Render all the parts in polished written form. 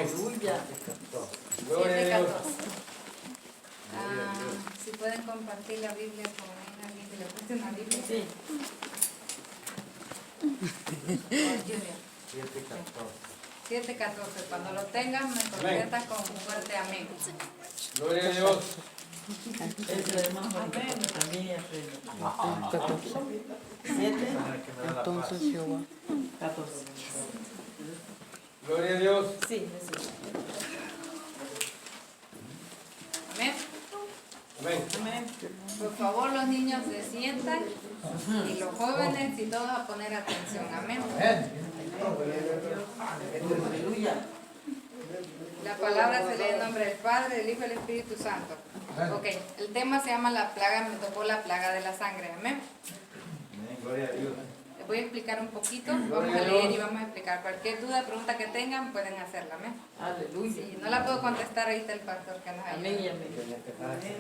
Aleluya. Gloria a Dios. 7:14. Si pueden compartir la Biblia con alguien que le preste una Biblia. Sí. Junior. 7:14. Cuando lo tengan, me contestan con un fuerte amén. Gloria a Dios. Eso es más bonito, también aprende. 7, Entonces Jehová. 14. Gloria a Dios. Sí, eso. Amén. Amén. Amén. Por favor, los niños se sientan y los jóvenes y todos a poner atención. Amén. Aleluya. La palabra se lee en nombre del Padre, del Hijo y del Espíritu Santo. Ok, el tema se llama la plaga, me tocó la plaga de la sangre. Amén. Gloria a Dios. Les voy a explicar un poquito, vamos a leer y vamos a explicar. Cualquier duda, pregunta que tengan, pueden hacerla. Amén. Aleluya. Si no la puedo contestar, ahí está el pastor que nos Amén y ayuda. amén.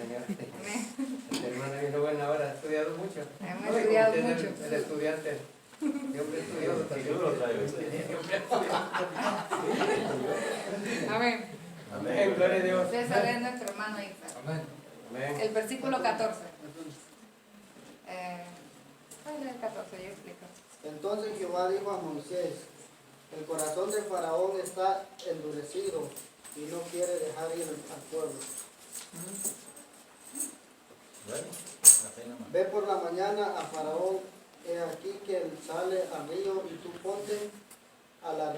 Amén. El hermano viene buena hora, ha estudiado mucho. Hemos estudiado Usted es mucho. el estudiante. Siempre estudiado también. Amén. Amén. Gloria a Dios. César es nuestro hermano Isaac. Amén. El versículo 14. ¿Cuál es el 14? Yo explico. Entonces Jehová dijo a Moisés, el corazón de Faraón está endurecido y no quiere dejar ir al pueblo. Ve por la mañana a Faraón, he aquí que él sale al río y tú ponte a la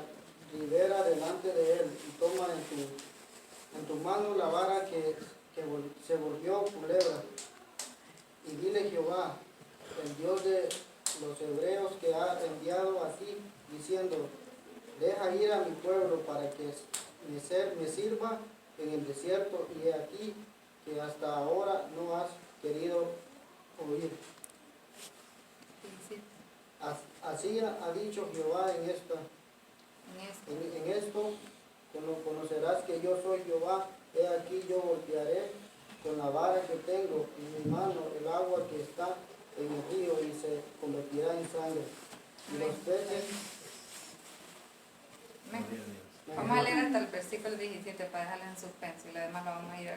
ribera delante de él y toma en tu mano la vara que se volvió culebra. Y dile Jehová, el Dios de los hebreos que ha enviado a ti, diciendo, deja ir a mi pueblo para que me sirva en el desierto, y he aquí que hasta ahora no has querido oír. Así ha dicho Jehová en esto conocerás que yo soy Jehová. He aquí yo golpearé con la vara que tengo en mi mano el agua que está en el río y se convertirá en sangre. Y los peces... Amén. Vamos a leer hasta el versículo 17 para dejarlo en suspenso y lo demás lo vamos a ir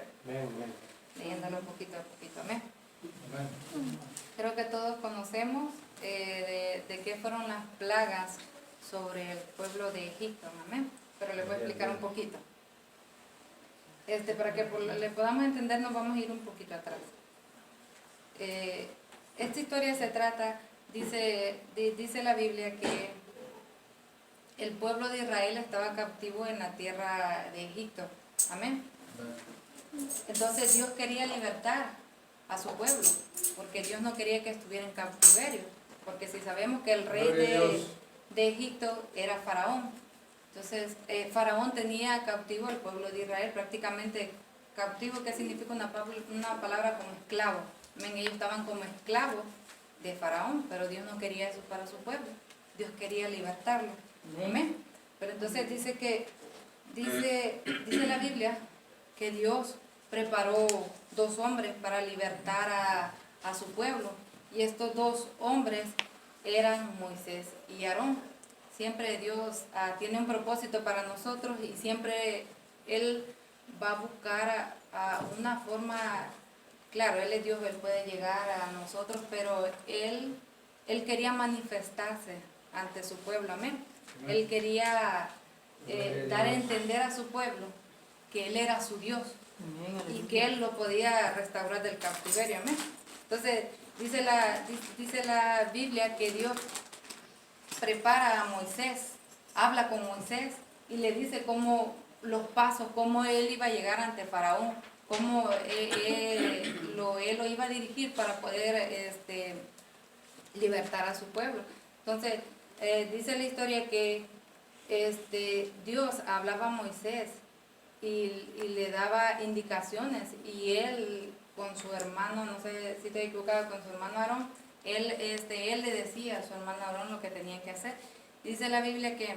leyéndolo poquito a poquito. Amén. Creo que todos conocemos de qué fueron las plagas sobre el pueblo de Egipto. Amén. Pero les voy a explicar un poquito. Para que le podamos entender, nos vamos a ir un poquito atrás. Esta historia se trata, dice la Biblia, que el pueblo de Israel estaba cautivo en la tierra de Egipto. Amén. Entonces Dios quería libertar a su pueblo, porque Dios no quería que estuviera en cautiverio, porque si sabemos que el rey de Egipto era Faraón. Entonces, Faraón tenía cautivo al pueblo de Israel, prácticamente cautivo, que significa una palabra como esclavo. Amén. Ellos estaban como esclavos de Faraón, pero Dios no quería eso para su pueblo. Dios quería libertarlo. Amén. Pero entonces dice la Biblia que Dios preparó 2 hombres para libertar a su pueblo. Y estos 2 hombres eran Moisés y Aarón. Siempre Dios tiene un propósito para nosotros y siempre Él va a buscar a una forma, claro, Él es Dios, Él puede llegar a nosotros, pero Él quería manifestarse ante su pueblo, amén. Él quería dar a entender a su pueblo que Él era su Dios y que Él lo podía restaurar del cautiverio, amén. Entonces, dice la Biblia que Dios prepara a Moisés, habla con Moisés y le dice cómo los pasos, cómo él iba a llegar ante Faraón, cómo él lo iba a dirigir para poder libertar a su pueblo. Entonces, dice la historia que Dios hablaba a Moisés y le daba indicaciones, y él con su hermano, no sé si estoy equivocado, con su hermano Aarón, él le decía a su hermano Aarón lo que tenía que hacer. Dice la Biblia que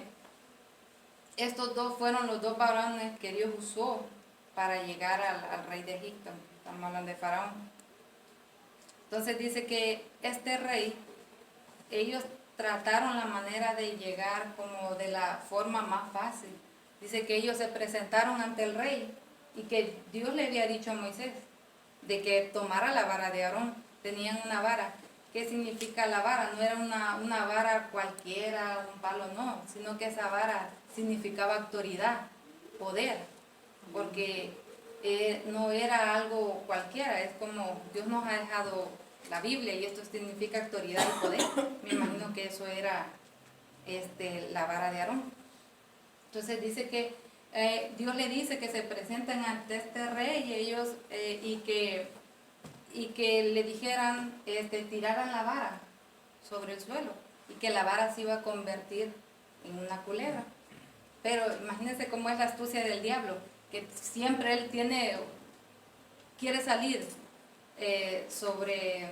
estos 2 fueron los 2 varones que Dios usó para llegar al rey de Egipto. Estamos hablando de Faraón. Entonces dice que este rey, ellos trataron la manera de llegar como de la forma más fácil, Dice que ellos se presentaron ante el rey y que Dios le había dicho a Moisés de que tomara la vara de Aarón. Tenían una vara. ¿Qué significa la vara? No era una vara cualquiera, un palo, no, sino que esa vara significaba autoridad, poder, porque no era algo cualquiera, es como Dios nos ha dejado la Biblia y esto significa autoridad y poder. Me imagino que eso era la vara de Aarón. Entonces dice que Dios le dice que se presenten ante este rey y ellos y que le dijeran, tiraran la vara sobre el suelo y que la vara se iba a convertir en una culebra. Pero imagínense cómo es la astucia del diablo, que siempre él quiere salir sobre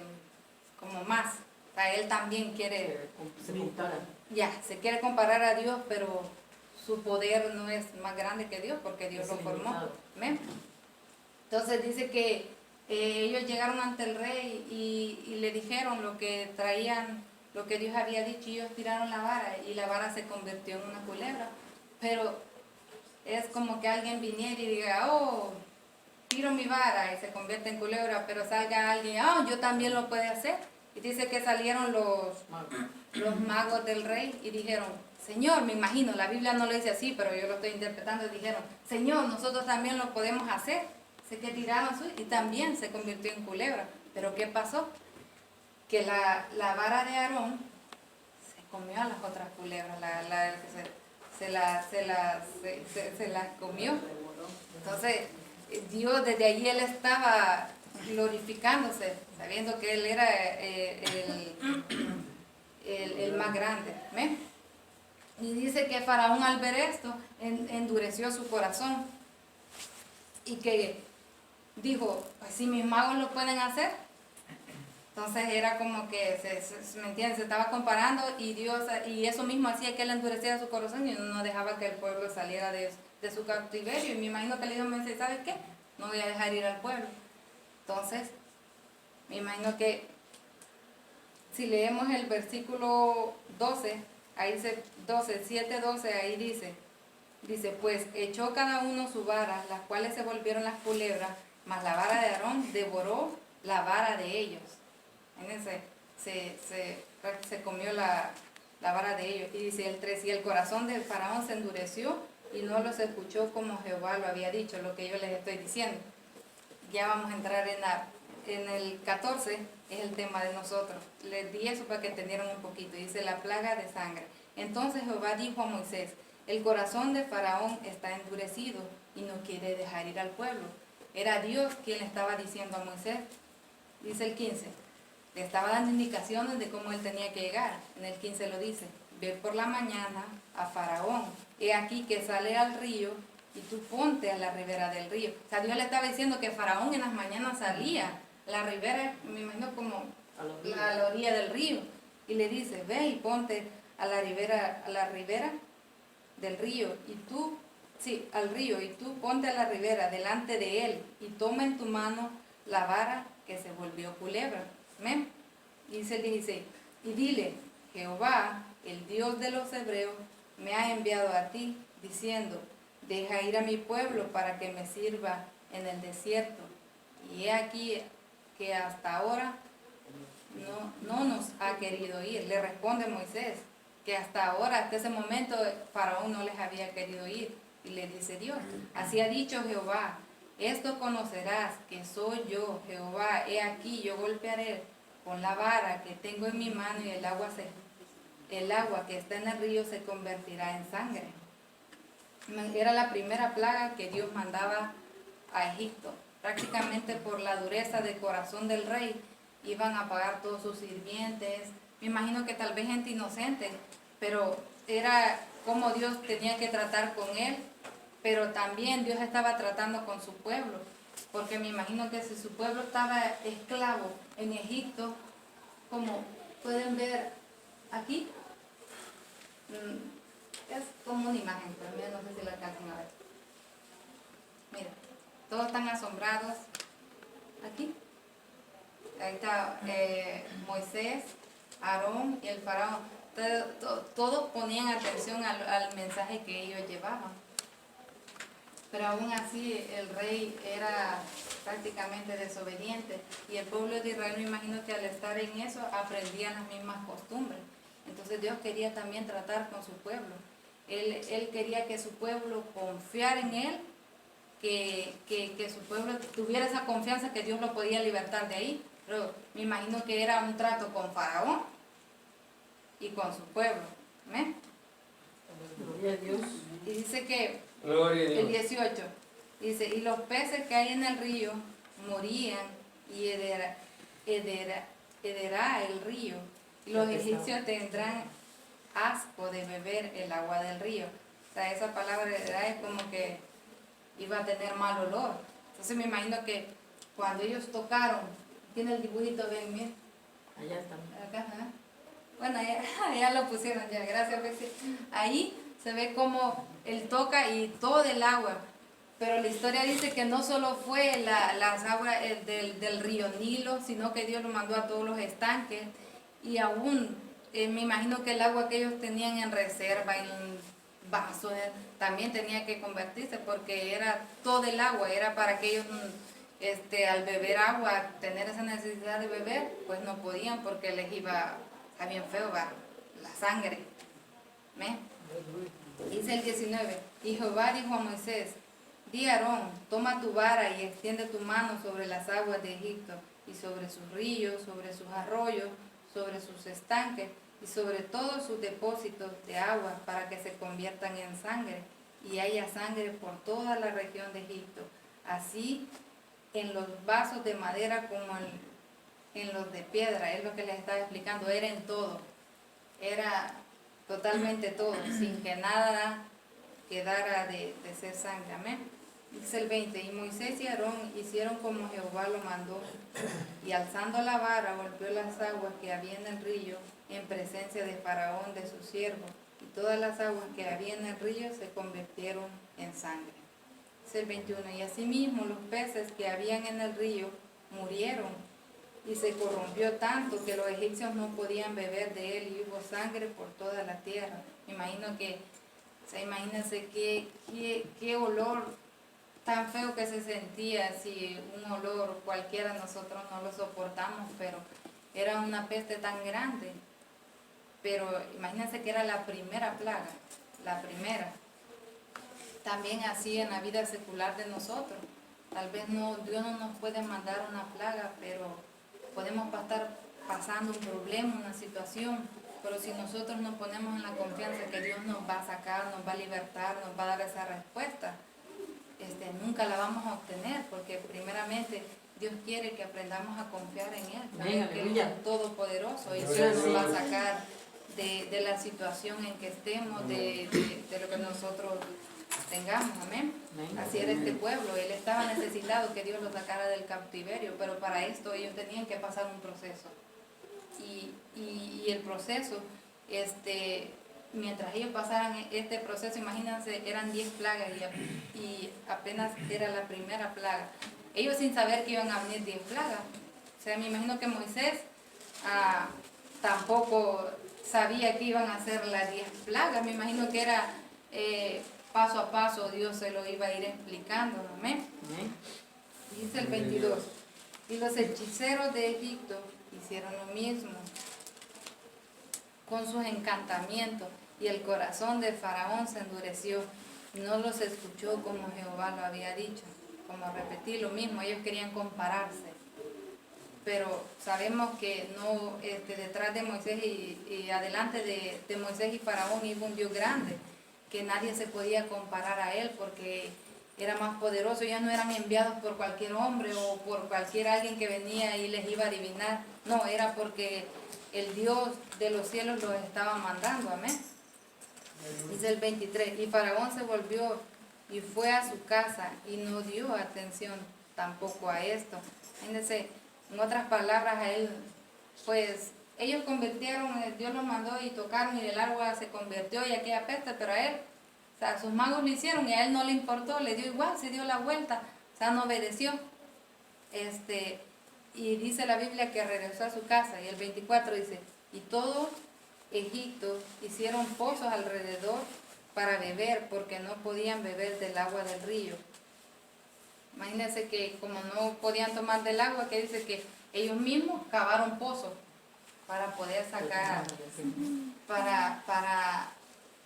como más. O sea, él también quiere, se quiere comparar a Dios, pero su poder no es más grande que Dios porque Dios lo formó. ¿Amén? Entonces dice que ellos llegaron ante el rey y le dijeron lo que traían, lo que Dios había dicho, y ellos tiraron la vara y la vara se convirtió en una culebra. Pero es como que alguien viniera y diga, oh, tiro mi vara y se convierte en culebra, pero salga alguien, oh, yo también lo puedo hacer. Y dice que salieron los magos del rey y dijeron, Señor, me imagino, la Biblia no lo dice así, pero yo lo estoy interpretando, y dijeron, Señor, nosotros también lo podemos hacer. Sé que tiraron y también se convirtió en culebra. Pero ¿qué pasó? Que la vara de Aarón se comió a las otras culebras, se las comió. Entonces, Dios desde allí él estaba glorificándose, sabiendo que él era el más grande. ¿Ven? Y dice que Faraón al ver esto endureció su corazón y que dijo, pues si mis magos lo pueden hacer. Entonces era como que, ¿me entiendes? Se estaba comparando y Dios, y eso mismo hacía que él endureciera su corazón y no dejaba que el pueblo saliera de su cautiverio. Y me imagino que le dijo, ¿sabes qué? No voy a dejar ir al pueblo. Entonces, me imagino que si leemos el versículo 12, ahí dice 7:12, ahí dice, pues echó cada uno su vara, las cuales se volvieron las culebras, mas la vara de Aarón devoró la vara de ellos. Se comió la vara de ellos. Y dice el 3, y el corazón del faraón se endureció y no los escuchó como Jehová lo había dicho, lo que yo les estoy diciendo. Ya vamos a entrar en el 14, es el tema de nosotros. Les di eso para que entendieran un poquito. Dice la plaga de sangre. Entonces Jehová dijo a Moisés, el corazón de Faraón está endurecido y no quiere dejar ir al pueblo. Era Dios quien le estaba diciendo a Moisés. Dice el 15, le estaba dando indicaciones de cómo él tenía que llegar. En el 15 lo dice, ve por la mañana a Faraón, he aquí que sale al río y tú ponte a la ribera del río. O sea, Dios le estaba diciendo que Faraón en las mañanas salía, la ribera, me imagino como a la orilla del río, y le dice, ve y ponte a la ribera del río, al río, y tú ponte a la ribera delante de él, y toma en tu mano la vara que se volvió culebra. ¿Amén? Dice el 16, y dile, Jehová, el Dios de los hebreos, me ha enviado a ti, diciendo, deja ir a mi pueblo para que me sirva en el desierto. Y he aquí que hasta ahora no nos ha querido ir. Le responde Moisés, que hasta ahora, hasta ese momento, Faraón no les había querido ir. Y le dice Dios, así ha dicho Jehová, esto conocerás que soy yo, Jehová, he aquí yo golpearé con la vara que tengo en mi mano y el agua que está en el río se convertirá en sangre. Era la primera plaga que Dios mandaba a Egipto. Prácticamente por la dureza del corazón del rey iban a pagar todos sus sirvientes. Me imagino que tal vez gente inocente, pero era como Dios tenía que tratar con él. Pero también Dios estaba tratando con su pueblo, porque me imagino que si su pueblo estaba esclavo en Egipto, como pueden ver aquí, es como una imagen, pero no sé si la alcanzan a ver. Mira, todos están asombrados aquí. Ahí está Moisés, Aarón y el faraón. Todos ponían atención al mensaje que ellos llevaban. pero aún así el rey era prácticamente desobediente y el pueblo de Israel, me imagino que al estar en eso aprendían las mismas costumbres. Entonces Dios quería también tratar con su pueblo. Él quería que su pueblo confiara en Él, que su pueblo tuviera esa confianza que Dios lo podía libertar de ahí. Pero me imagino que era un trato con Faraón y con su pueblo. ¿Amén? Gloria a Dios. Y dice que Gloria a el Dios. 18, dice, y los peces que hay en el río morían y hederá el río, y los egipcios tendrán asco de beber el agua del río. O sea, esa palabra hederá es como que iba a tener mal olor. Entonces me imagino que cuando ellos tocaron, tiene el dibujito, ven, miren, Allá está. acá, ¿eh? Bueno, ya lo pusieron ya, gracias Betsy. Ahí se ve como él toca y todo el agua, pero la historia dice que no solo fue las aguas del río Nilo, sino que Dios lo mandó a todos los estanques y aún me imagino que el agua que ellos tenían en reserva, en vasos, también tenía que convertirse porque era todo el agua, era para que ellos al beber agua, tener esa necesidad de beber, pues no podían porque les iba a bien feo la sangre. ¿Ve? Dice el 19, y Jehová dijo a Moisés, di a Aarón, toma tu vara y extiende tu mano sobre las aguas de Egipto, y sobre sus ríos, sobre sus arroyos, sobre sus estanques, y sobre todos sus depósitos de agua, para que se conviertan en sangre, y haya sangre por toda la región de Egipto, así en los vasos de madera como en los de piedra. Es lo que les estaba explicando, era en todo, era totalmente todo, sin que nada quedara de ser sangre. Amén. Dice el 20, y Moisés y Aarón hicieron como Jehová lo mandó, y alzando la vara golpeó las aguas que había en el río en presencia de Faraón, de sus siervos, y todas las aguas que había en el río se convirtieron en sangre. Dice el 21, y asimismo los peces que habían en el río murieron, y se corrompió tanto que los egipcios no podían beber de él, y hubo sangre por toda la tierra. Me imagino que, o sea, imagínense qué olor tan feo que se sentía, si un olor cualquiera nosotros no lo soportamos, pero era una peste tan grande. Pero imagínense que era la primera plaga, la primera. También así en la vida secular de nosotros. Tal vez Dios no nos puede mandar una plaga, pero podemos estar pasando un problema, una situación, pero si nosotros nos ponemos en la confianza que Dios nos va a sacar, nos va a libertar, nos va a dar esa respuesta, nunca la vamos a obtener, porque primeramente Dios quiere que aprendamos a confiar en Él, Amén, que Él aleluya. es todopoderoso y Gloria Dios a nos va a Dios. sacar de la situación en que estemos, de lo que nosotros tengamos. Amén. Amén. Así era este pueblo, él estaba necesitado que Dios lo sacara del cautiverio, pero para esto ellos tenían que pasar un proceso. Y el proceso, mientras ellos pasaran este proceso, imagínense, eran 10 plagas y apenas era la primera plaga. Ellos sin saber que iban a venir 10 plagas. O sea, me imagino que Moisés tampoco sabía que iban a ser las 10 plagas. Me imagino que era paso a paso, Dios se lo iba a ir explicando. Amén. Amén. Dice el 22. Y los hechiceros de Egipto hicieron lo mismo con sus encantamientos, y el corazón de Faraón se endureció, y no los escuchó como Jehová lo había dicho. Como repetí lo mismo, ellos querían compararse. Pero sabemos que no, detrás de Moisés y adelante de Moisés y Faraón iba un Dios grande, que nadie se podía comparar a él porque era más poderoso. Ellos no eran enviados por cualquier hombre o por cualquier alguien que venía y les iba a adivinar. No, era porque el Dios de los cielos los estaba mandando. Amén. Dice el 23, y Faraón se volvió y fue a su casa y no dio atención tampoco a esto. Fíjense, en otras palabras, a él, pues, ellos convirtieron, Dios los mandó y tocaron y el agua se convirtió y aquella peste, pero a él, o sea, sus magos lo hicieron y a él no le importó, le dio igual, se dio la vuelta, o sea, no obedeció. Y dice la Biblia que regresó a su casa, y el 24 dice, y todo Egipto hicieron pozos alrededor para beber, porque no podían beber del agua del río. Imagínense que como no podían tomar del agua, que dice que ellos mismos cavaron pozos para poder sacar, para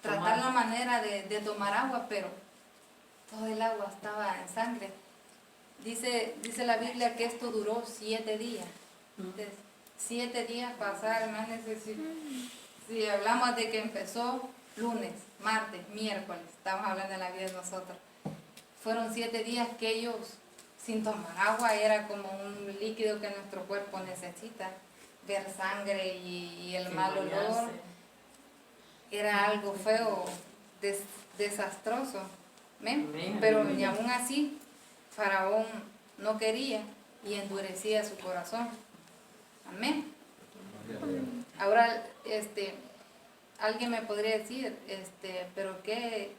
tratar la manera de tomar agua, pero todo el agua estaba en sangre. Dice la Biblia que esto duró 7 días. Entonces, 7 días pasar, imagínense si hablamos de que empezó lunes, martes, miércoles, estamos hablando de la vida de nosotros. Fueron 7 días que ellos, sin tomar agua, era como un líquido que nuestro cuerpo necesita. Ver sangre y el mal olor era algo feo, desastroso. ¿Ven? Pero ni aún así, Faraón no quería y endurecía su corazón. Amén. Ahora, alguien me podría decir, pero ¿qué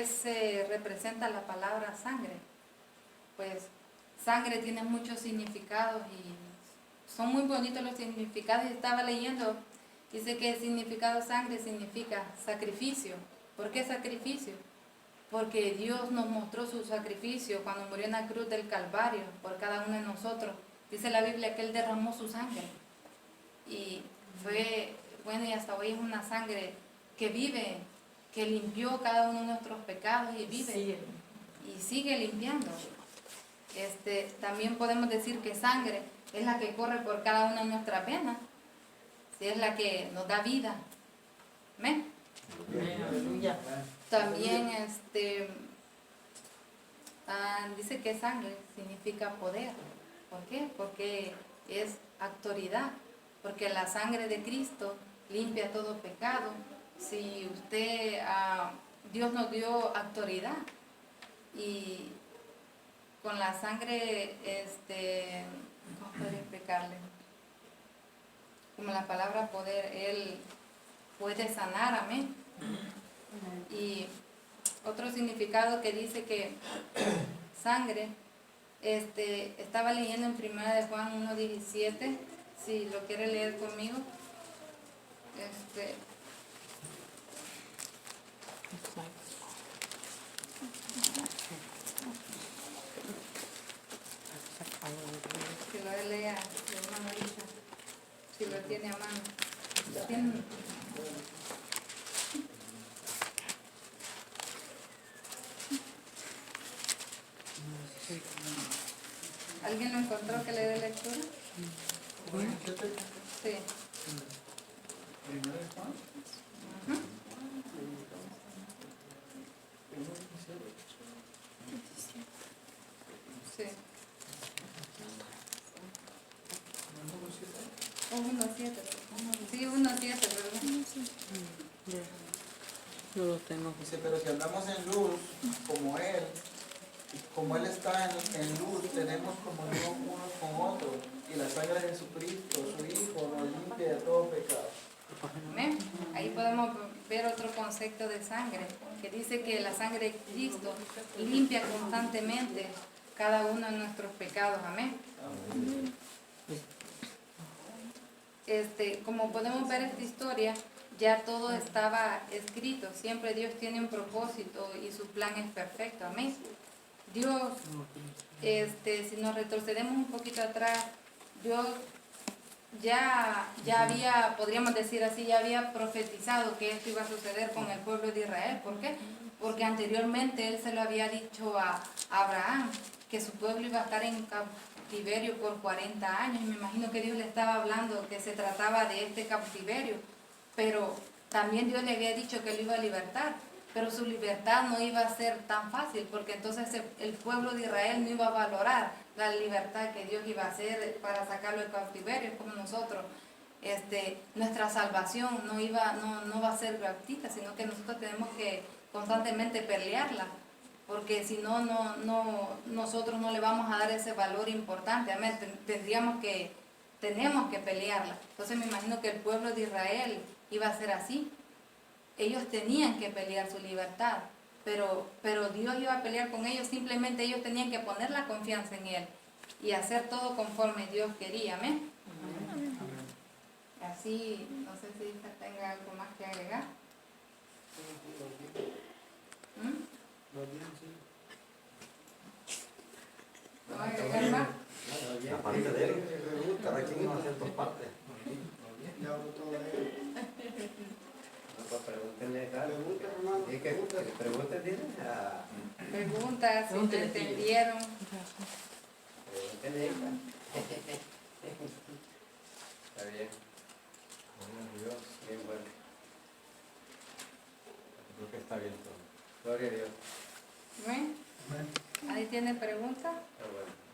se representa la palabra sangre? Pues sangre tiene muchos significados y son muy bonitos los significados. Y estaba leyendo, dice que el significado sangre significa sacrificio. ¿Por qué sacrificio? Porque Dios nos mostró su sacrificio cuando murió en la cruz del Calvario por cada uno de nosotros. Dice la Biblia que Él derramó su sangre. Y fue, bueno, y hasta hoy es una sangre que vive, que limpió cada uno de nuestros pecados y vive. Sí. Y sigue limpiando. También podemos decir que sangre es la que corre por cada una de nuestras venas. Sí, es la que nos da vida. ¿Amén? Aleluya. También dice que sangre significa poder. ¿Por qué? Porque es autoridad. Porque la sangre de Cristo limpia todo pecado. Si Dios nos dio autoridad y con la sangre, ¿cómo podría explicarle? Como la palabra poder, Él puede sanar, amén. Y otro significado que dice que sangre, estaba leyendo en 1 de Juan 1:17, si lo quiere leer conmigo. Si lo lea, hermano Isha, si lo tiene a mano. ¿Lo tiene? ¿Alguien lo encontró que le dé lectura? Sí. Ujú. Sí. 1:7. Sí, 1:7, ¿verdad? Yo lo tengo. Dice, pero si andamos en luz, como Él está en luz, tenemos comunión unos con otros, y la sangre de Jesucristo, su Hijo, nos limpia de todo pecado. Amén. Ahí podemos ver otro concepto de sangre, que dice que la sangre de Cristo limpia constantemente cada uno de nuestros pecados. Amén. Como podemos ver esta historia, ya todo estaba escrito. Siempre Dios tiene un propósito y su plan es perfecto. Amén. Dios, si nos retrocedemos un poquito atrás, Dios ya había, podríamos decir así, ya había profetizado que esto iba a suceder con el pueblo de Israel. ¿Por qué? Porque anteriormente Él se lo había dicho a Abraham, que su pueblo iba a estar en cautiverio por 40 años. Y me imagino que Dios le estaba hablando que se trataba de este cautiverio, pero también Dios le había dicho que lo iba a libertar. Pero su libertad no iba a ser tan fácil, porque entonces el pueblo de Israel no iba a valorar la libertad que Dios iba a hacer para sacarlo del cautiverio. Como nosotros, nuestra salvación no va a ser gratuita, sino que nosotros tenemos que constantemente pelearla, porque si no, nosotros no le vamos a dar ese valor importante. Amén. Tenemos que pelearla. Entonces me imagino que el pueblo de Israel iba a ser así. Ellos tenían que pelear su libertad, pero Dios iba a pelear con ellos. Simplemente ellos tenían que poner la confianza en Él y hacer todo conforme Dios quería. Amén. Así, no sé si tenga algo más que agregar. Cada quien va a hacer por parte. Ya habló todo él. No, pues pregúntenle, claro. Pregunta, hermano. Y que pregunten, dile. Preguntas, si no Pregúntele, entendieron. Pregúntenle. Está bien. Gloria a Dios. Bien bueno. Creo que está bien todo. Gloria a Dios. ¿Ven? ¿Ahí tiene preguntas? Está bueno.